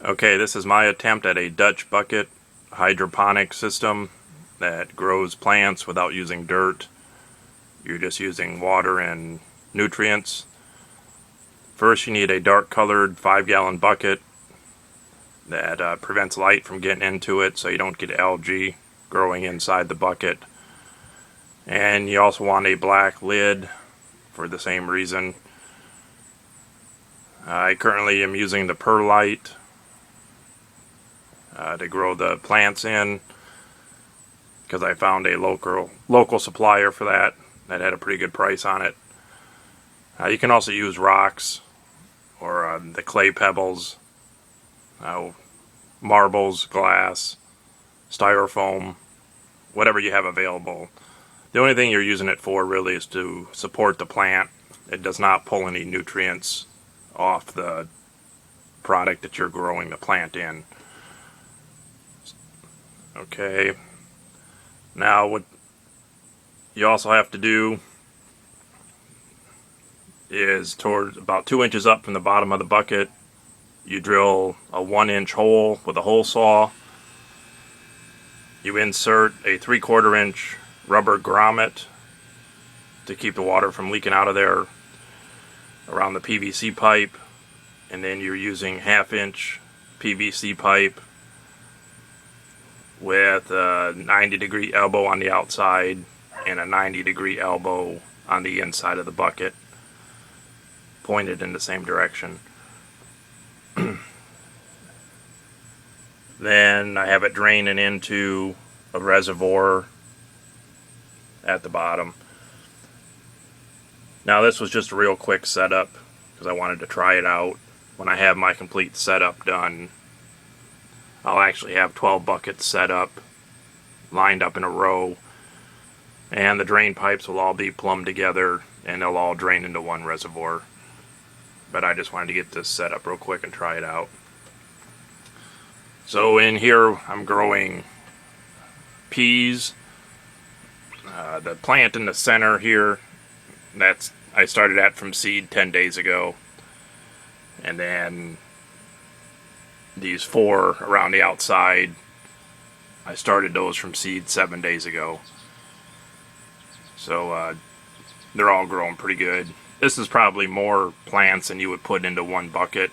Okay, this is my attempt at a Dutch bucket hydroponic system that grows plants without using dirt. You're just using water and nutrients. First, you need a dark colored 5-gallon bucket that prevents light from getting into it so you don't get algae growing inside the bucket. And you also want a black lid for the same reason. I currently am using the perlite to grow the plants in because I found a local supplier for that had a pretty good price on it. You can also use rocks or the clay pebbles, marbles, glass, styrofoam, whatever you have available. The only thing you're using it for really is to support the plant. It does not pull any nutrients off the product that you're growing the plant in. Okay, now what you also have to do is toward about 2 inches up from the bottom of the bucket, you drill a 1-inch hole with a hole saw. You insert a 3/4 inch rubber grommet to keep the water from leaking out of there around the PVC pipe, and then you're using 1/2 inch PVC pipe with a 90-degree elbow on the outside and a 90-degree elbow on the inside of the bucket, pointed in the same direction. Then I have it draining into a reservoir at the bottom. Now this was just a real quick setup because I wanted to try it out. When I have my complete setup done, I'll actually have 12 buckets set up, lined up in a row, and the drain pipes will all be plumbed together and they'll all drain into one reservoir. But I just wanted to get this set up real quick and try it out. So in here I'm growing peas. The plant in the center here, I started that from seed 10 days ago. And then these 4 around the outside, I started those from seed 7 days ago. So they're all growing pretty good. This is probably more plants than you would put into one bucket,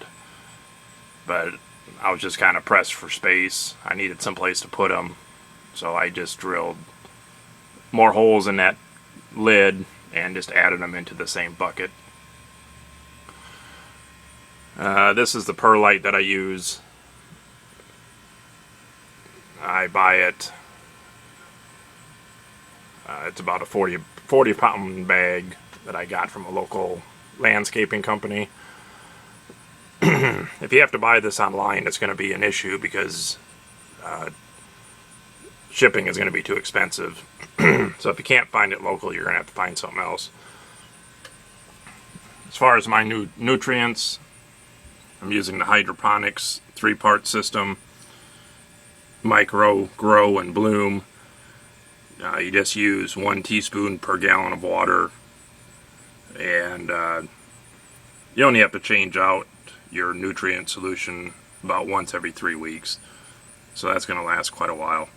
but I was just kind of pressed for space. I needed some place to put them, so I just drilled more holes in that lid and just added them into the same bucket. This is the perlite that I use. I buy it. It's about a 40 pound bag that I got from a local landscaping company. If you have to buy this online, it's going to be an issue because shipping is going to be too expensive. So if you can't find it local, you're going to have to find something else. As far as my nutrients, I'm using the Hydroponics 3-part system: micro, grow, and bloom. You just use 1 teaspoon per gallon of water, and you only have to change out your nutrient solution about once every 3 weeks, so that's going to last quite a while.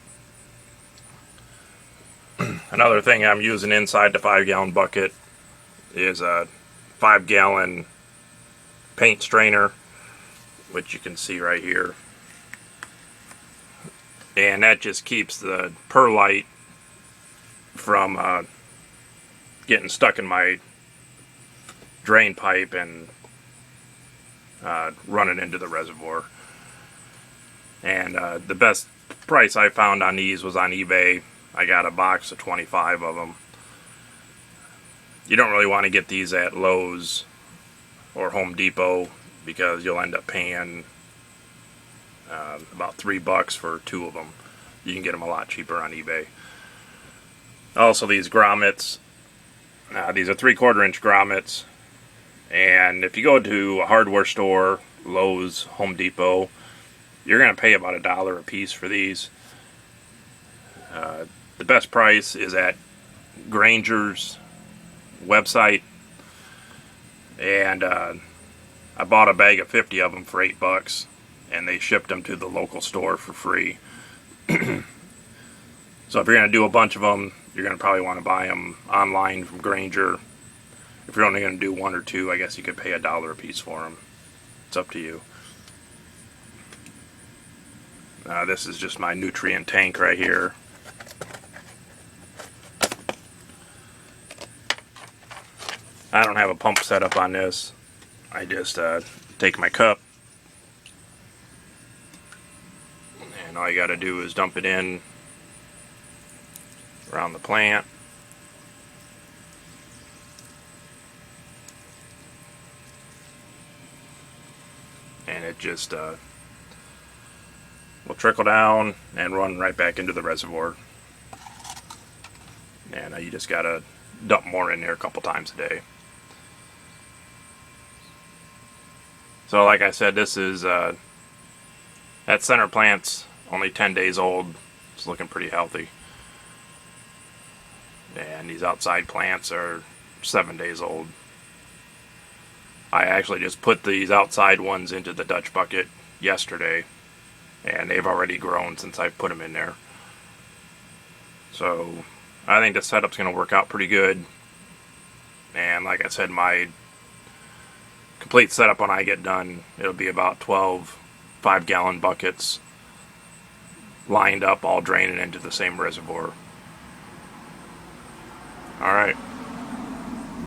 Another thing I'm using inside the 5-gallon bucket is a 5-gallon paint strainer, which you can see right here, and that just keeps the perlite from getting stuck in my drain pipe and running into the reservoir. And the best price I found on these was on eBay. I got a box of 25 of them. You don't really want to get these at Lowe's or Home Depot because you'll end up paying about $3 for 2 of them. You can get them a lot cheaper on eBay. Also, these grommets, these are 3/4 inch grommets, and if you go to a hardware store, Lowe's, Home Depot, you're going to pay about $1 a piece for these. The best price is at Granger's website, and I bought a bag of 50 of them for $8, and they shipped them to the local store for free. So if you're going to do a bunch of them, you're going to probably want to buy them online from Granger. If you're only going to do one or two, I guess you could pay $1 a piece for them. It's up to you. This is just my nutrient tank right here. I don't have a pump set up on this. I just take my cup, and all you got to do is dump it in around the plant. And it just will trickle down and run right back into the reservoir. And you just got to dump more in there a couple times a day. So like I said, this is that center plant's only 10 days old. It's looking pretty healthy. And these outside plants are 7 days old. I actually just put these outside ones into the Dutch bucket yesterday, and they've already grown since I put them in there. So I think the setup's going to work out pretty good. And like I said, my complete setup when I get done, it'll be about 12 5-gallon buckets lined up, all draining into the same reservoir. Alright.